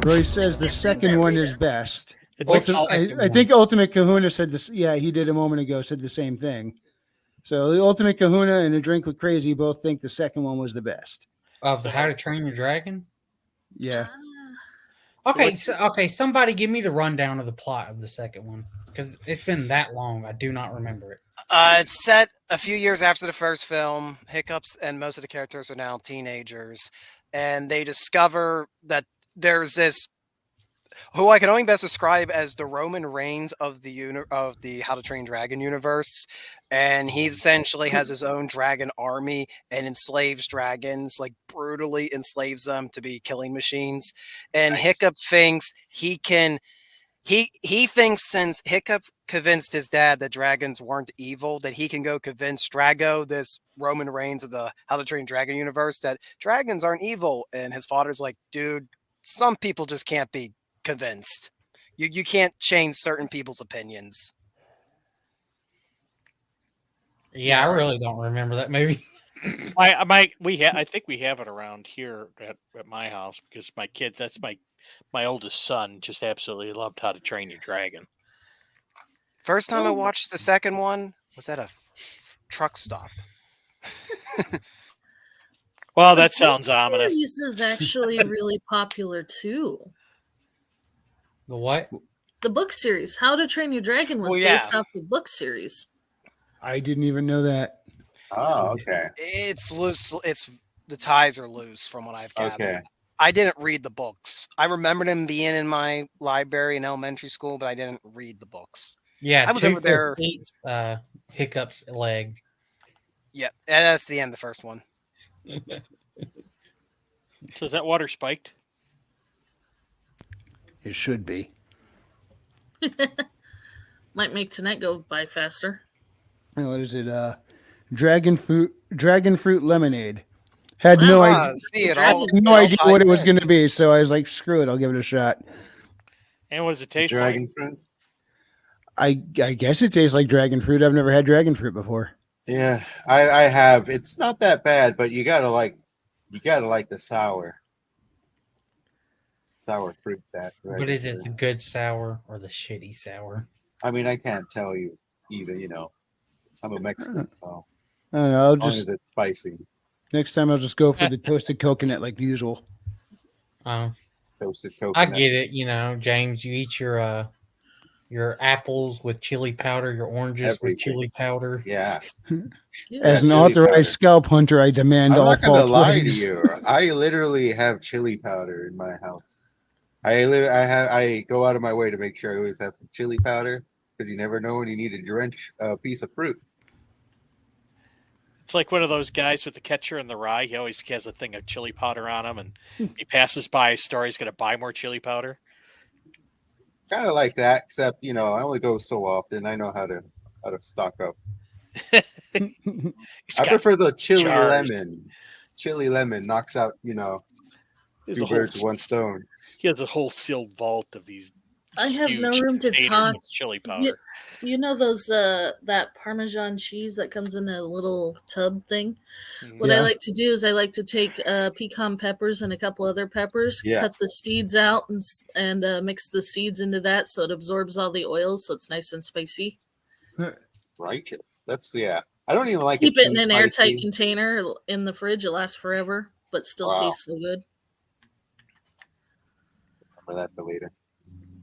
Roy says the second one is best. It's like I think Ultimate Kahuna said this. Yeah, he did a moment ago. Said the same thing. So the Ultimate Kahuna and A Drink with Crazy both think the second one was the best. Of How to Train Your Dragon. Yeah. Okay, okay. Somebody give me the rundown of the plot of the second one because it's been that long. I do not remember it. It's set a few years after the first film. Hiccups and most of the characters are now teenagers, and they discover that there's this who I can only best describe as the Roman Reigns of the How to Train Dragon universe. And he essentially has his own dragon army and enslaves dragons, like brutally enslaves them to be killing machines. And nice. Hiccup thinks he can. He thinks since Hiccup convinced his dad that dragons weren't evil, that he can go convince Drago, this Roman Reigns of the How to Train Dragon universe, that dragons aren't evil. And his father's like, dude, some people just can't be convinced. You can't change certain people's opinions. Yeah, I really don't remember that movie. I think we have it around here at my house because my kids. That's my oldest son. Just absolutely loved How to Train Your Dragon. First time I watched the second one was at a truck stop. Well, that sounds ominous. This is actually really popular too. The what? The book series, How to Train Your Dragon, was based off the book series. I didn't even know that. Oh, okay. It's loose. The ties are loose from what I've gathered. Okay. I didn't read the books. I remember them being in my library in elementary school, but I didn't read the books. Yeah, I was over there. Hiccup's leg. Yeah, that's the end of the first one. So is that water spiked? It should be. Might make tonight go by faster. What is it? Dragon fruit lemonade. Had no idea. No idea what it was going to be, so I was like, "Screw it, I'll give it a shot." And what does it taste Dragon like? fruit? I guess it tastes like dragon fruit. I've never had dragon fruit before. Yeah, I have. It's not that bad, but you gotta like the sour fruit. That. Right? But is it the good sour or the shitty sour? I mean, I can't tell you either. You know, I'm a Mexican, so I don't know. as long as it's spicy. Next time I'll just go for the toasted coconut like usual. Toasted coconut. I get it. You know, James, you eat your apples with chili powder, your oranges with chili powder. Yeah. As an authorized scalp hunter, I demand all false ways. I'm not gonna lie to you. I literally have chili powder in my house. I go out of my way to make sure I always have some chili powder because you never know when you need to drench a piece of fruit. It's like one of those guys with the catcher in the rye. He always has a thing of chili powder on him, and he passes by a store. He's going to buy more chili powder. Kind of like that, except I only go so often. I know how to stock up. I prefer the chili lemon. Chili lemon knocks out, two birds with one stone. He has a whole sealed vault of these. I have no room to talk. Chili powder. You know those that Parmesan cheese that comes in a little tub thing? What I like to do is I like to take pecan peppers and a couple other peppers, cut the seeds out and mix the seeds into that so it absorbs all the oils so it's nice and spicy. Righteous. That's I don't even like Keep it in an airtight container in the fridge. It lasts forever, but still tastes so good. Remember that for later.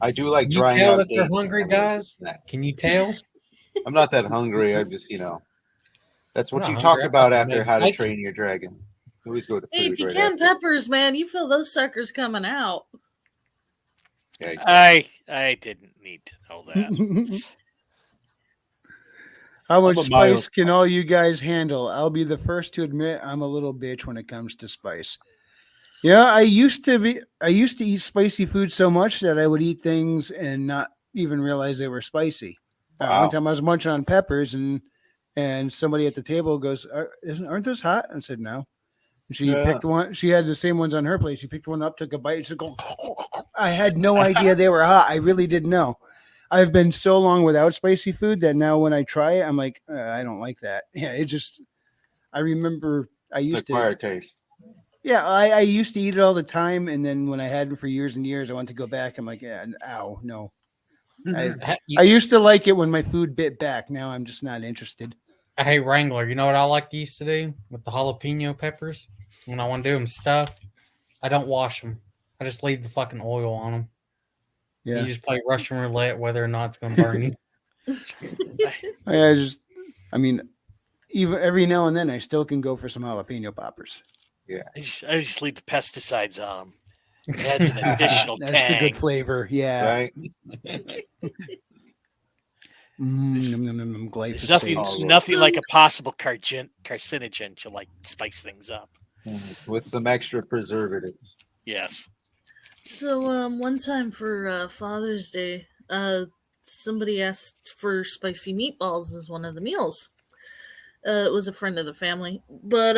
I do like drying out. Can you tell that you're hungry, guys? Can you tell? I'm not that hungry. I'm just, that's what you talk about after How to Train Your Dragon. Always go to food. Hey, pecan peppers, man. You feel those suckers coming out. Yeah, I didn't need to know that. How much spice can all you guys handle? I'll be the first to admit I'm a little bitch when it comes to spice. I used to eat spicy food so much that I would eat things and not even realize they were spicy. Wow. One time I was munching on peppers and somebody at the table goes, "Aren't those hot?" I said, "No." And she picked one. She had the same ones on her plate. She picked one up, took a bite, and she go, I had no idea they were hot. I really didn't know. I've been so long without spicy food that now when I try it, I'm like, I don't like that. Yeah, I remember I used to. Acquired taste. Yeah, I used to eat it all the time, and then when I had it for years and years, I went to go back. I'm like, yeah, ow, no. I used to like it when my food bit back. Now I'm just not interested. Hey Wrangler, you know what I like used to do with the jalapeno peppers when I want to do them stuffed? I don't wash them. I just leave the fucking oil on them. Yeah, You just play Russian roulette whether or not it's going to burn you. I mean, even every now and then, I still can go for some jalapeno poppers. Yeah. I just leave the pesticides on them. It adds an additional That's the good tang. flavor. Yeah. Right. There's Glyphosate. nothing like a possible carcinogen to like spice things up. With some extra preservatives. Yes. So one time for Father's Day, somebody asked for spicy meatballs as one of the meals. It was a friend of the family, but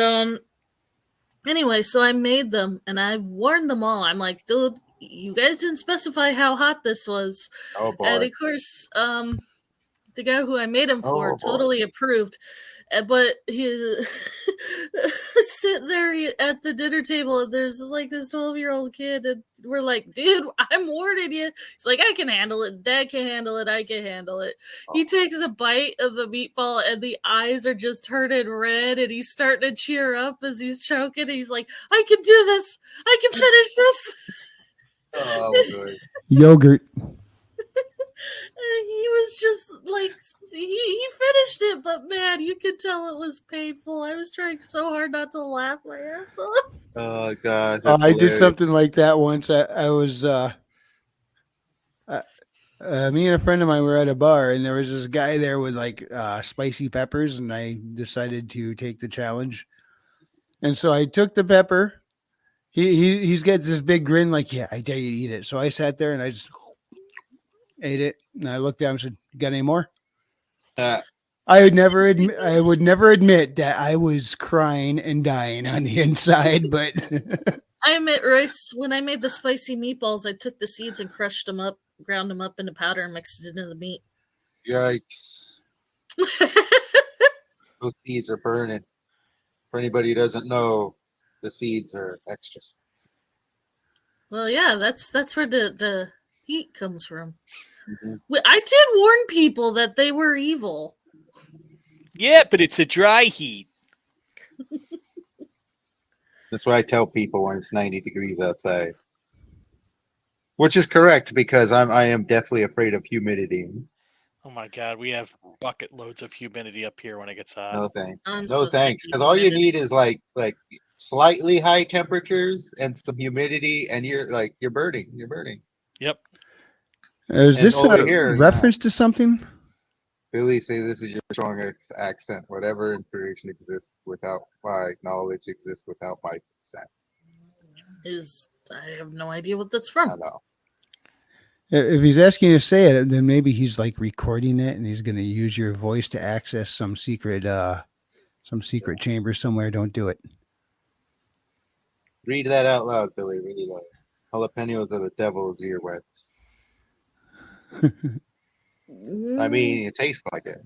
anyway, so I made them and I've warned them all. I'm like, dude, you guys didn't specify how hot this was. Oh boy. And of course, the guy who I made them for Oh, boy. totally approved. But he sit there at the dinner table, and there's like this 12-year-old kid, and we're like, dude, I'm warning you. He's like, I can handle it. Dad can handle it. I can handle it. He takes a bite of the meatball, and the eyes are just turning red, and he's starting to cheer up as he's choking. He's like, I can do this. I can finish this. Oh, good. Yogurt. He was just like he finished it, but man, you could tell it was painful. I was trying so hard not to laugh my ass off. Oh god. I did hilarious. something like that once. I was me and a friend of mine were at a bar, and there was this guy there with like spicy peppers, and I decided to take the challenge. And so I took the pepper. He's got this big grin, like, yeah, I dare you to eat it. So I sat there and I just ate it, and I looked down and said, "Got any more?" I would never admit that I was crying and dying on the inside, but I admit, Royce, when I made the spicy meatballs, I took the seeds and crushed them up, ground them up into powder, and mixed it into the meat. Yikes. Those seeds are burning. For anybody who doesn't know, the seeds are extra seeds. Well, yeah, that's where the heat comes from. Mhm. I did warn people that they were evil. Yeah, but it's a dry heat. That's what I tell people when it's 90 degrees outside. Which is correct because I am definitely afraid of humidity. Oh my god, we have bucket loads of humidity up here when it gets hot. No thanks. I'm No so sick thanks. of Because all you humidity. need is like slightly high temperatures and some humidity, and you're burning. You're burning. Yep. is And this over a here, reference to something? Billy, say this is your strongest accent. Whatever information exists without my knowledge exists without my consent. I have no idea what that's I from. don't know. If he's asking you to say it, then maybe he's like recording it, and he's going to use your voice to access some secret chamber somewhere. Don't do it. Read that out loud, Billy. Read it out. Jalapenos are the devil's earwax. I mean, it tastes like it.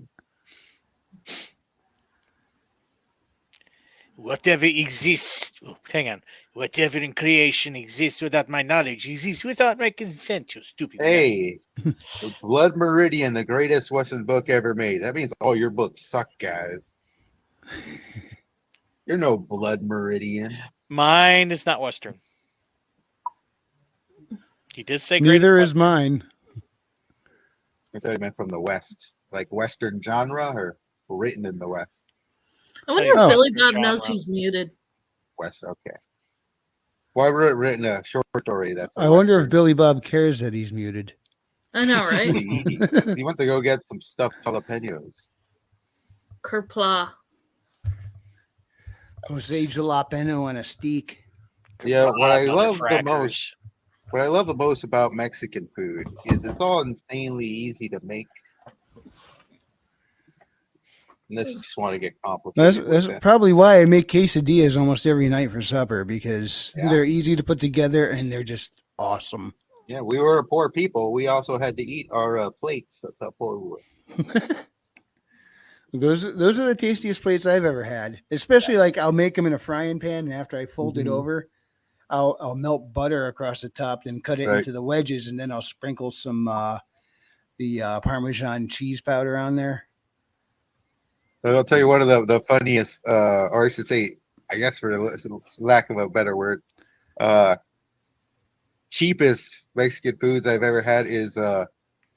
Whatever exists, hang on. Whatever in creation exists without my knowledge exists without my consent. You stupid. Hey, the Blood Meridian, the greatest Western book ever made. That means all your books suck, guys. You're no Blood Meridian. Mine is not Western. He did say Neither greatest is mine. I thought you meant from the West, like Western genre or written in the West. I wonder Oh. if Billy Genre. Bob knows he's muted. West, okay. Well, I written a short story that's. I wonder if Billy Bob cares that he's muted. I know, right? He went to go get some stuffed jalapenos. Kerpla. Jose Jalapeno on a steak. Yeah, what I love the Motherfrackers. most, what I love the most about Mexican food is it's all insanely easy to make. Unless you just want to get complicated. That's with it. probably why I make quesadillas almost every night for supper, because Yeah. they're easy to put together and they're just awesome. Yeah, we were poor people. We also had to eat our plates. That's how poor we were. Those are the tastiest plates I've ever had. Especially like I'll make them in a frying pan, and after I fold it over, I'll melt butter across the top, then cut it Right. into the wedges, and then I'll sprinkle some the Parmesan cheese powder on there. I'll tell you one of the funniest, or I should say, I guess for the lack of a better word, cheapest Mexican foods I've ever had is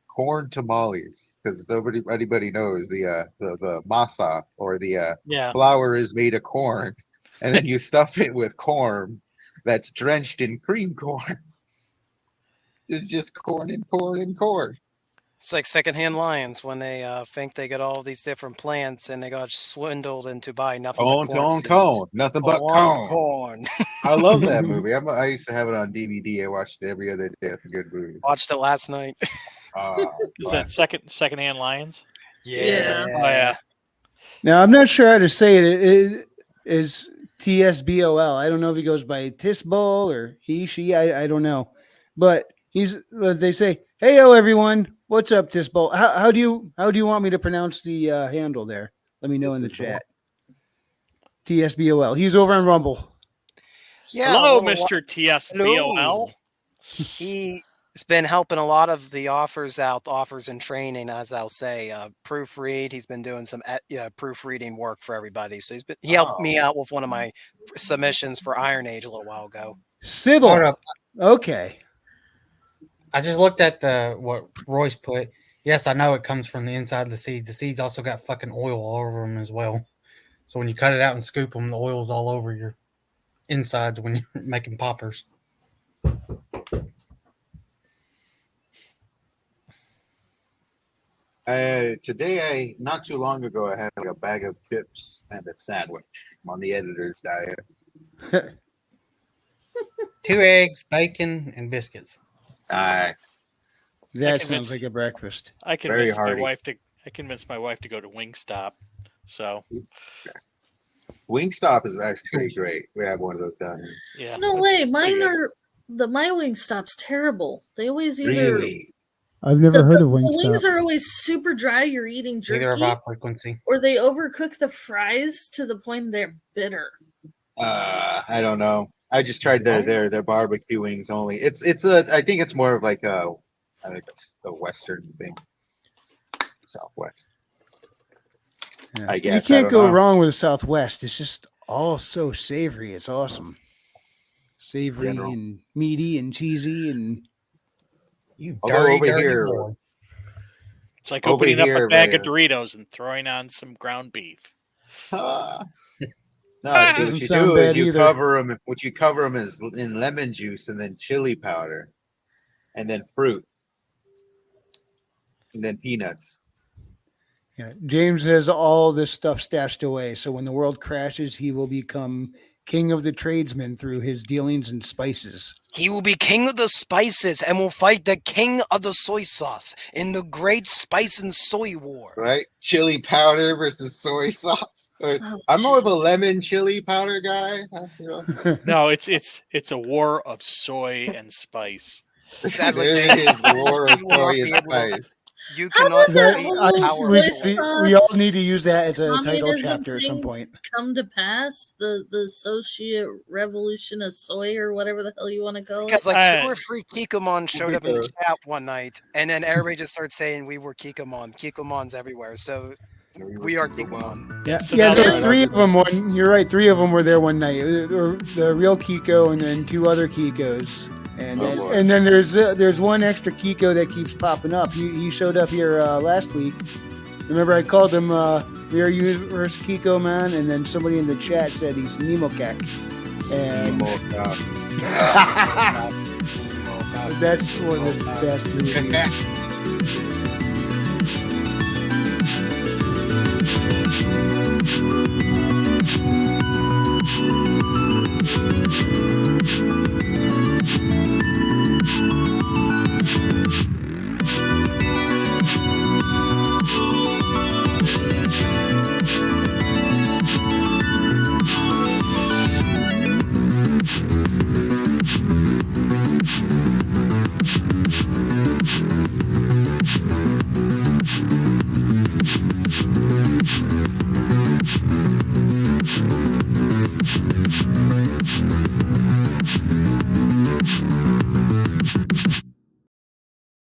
corn tamales, because anybody knows the masa or the Yeah. flour is made of corn, and then you stuff it with corn that's drenched in cream corn. It's just corn and corn and corn. It's like secondhand lions when they think they get all these different plants and they got swindled into buying nothing but corn seeds. Nothing but Corn, corn. corn. I love that movie. I used to have it on DVD. I watched it every other day. It's a good movie. Watched it last night. Is that secondhand lions? Yeah. Oh yeah. Now I'm not sure how to say it. It is TSBOL. I don't know if he goes by Tisbol or he, she. I don't know, but they say, "Hey, everyone, what's up, Tisbol? How do you want me to pronounce the handle there? Let me know in the chat." TSBOL. He's over on Rumble. Yeah. Hello, Mr. TSBOL. Hello. He's been helping a lot of the offers and training, as I'll say. Proofread. He's been doing some proofreading work for everybody. So he helped me out with one of my submissions for Iron Age a little while ago. Sybil. Hold up. Okay. I just looked at what Royce put. Yes, I know it comes from the inside of the seeds. The seeds also got fucking oil all over them as well. So when you cut it out and scoop them, the oil's all over your insides when you're making poppers. Today, not too long ago, I had like a bag of chips and a sandwich. I'm on the editor's diet. 2 eggs, bacon, and biscuits. That convinced- sounds like a breakfast. I Very convinced my hearty. wife to. I convinced my wife to go to Wingstop. So Wingstop is actually pretty great. We have one of those down here. yeah. No way. Mine good. are my Wingstop's terrible. They always either Really? I've never heard of the Wingstop. wings are always super dry. You're eating Neither of jerky, our frequency. or they overcook the fries to the point they're bitter. I don't know. I just tried their barbecue wings only. I think it's more of like I think it's the Western thing. Southwest. Yeah. I guess. You I can't don't go know. wrong with Southwest. It's just all so savory. It's awesome. Savory General. and meaty and cheesy and You Although dirty, over dirty here- boy. It's like Over opening up here, a bag of man. Doritos and throwing on some ground beef. No, see, Doesn't what you sound do is bad you either. cover them. What you cover them is in lemon juice and then chili powder, and then fruit, and then peanuts. yeah. James has all this stuff stashed away. So when the world crashes, he will become king of the tradesmen through his dealings in spices. He will be king of the spices and will fight the king of the soy sauce in the great spice and soy war. Right? Chili powder versus soy sauce. I'm more of a lemon chili powder guy. You know? No, it's a war of soy and spice. Sadly, There James, is war of you will not soy be and able to- spice. you How cannot about That- that defeat whole the I- power we, of soy soy. we all sauce need to use that as a title communism chapter at some thing point. come to pass? The Soviet revolution of soy, or whatever the hell you want to call it. Because like Uh, 2 or 3 Kikomon showed up in the chat one night, and then everybody just started saying we were Kikomon. Kikomon's everywhere, so we are Kikomon. Yeah, So yeah. now There they're- were three of them. You're right. Three of them were there one night. The real Kiko, and then two other Kikos, and Oh, then, boy. and then there's one extra Kiko that keeps popping up. He showed up here last week. Remember, I called him Rear Universe Kiko Man, and then somebody in the chat said he's Nemokek. And that's one of the best movies.